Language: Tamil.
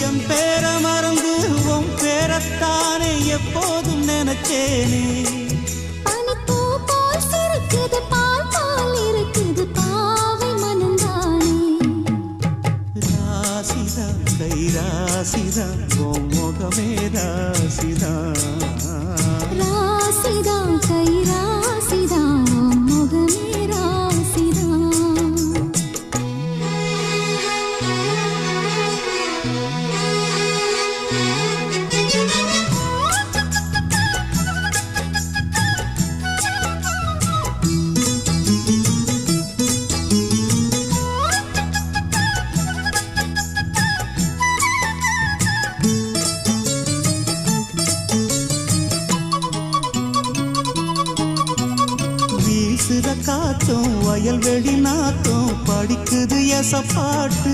என் பேர மறந்து உன் பேரத்தானே எப்போதும் நினைச்சேனே பனிப்பூ போல் சிரிக்குது பால் போல் இருக்குது பாவை மனந்தானே ராசிதா கை ராசிதா உன் முகமே ராசிதா ராசிதா கை ராசிதா உன் முகமே ராசிதா வீசுற காத்தும் வயல்வெளி நாத்தும் படிக்குது எசப்பாட்டு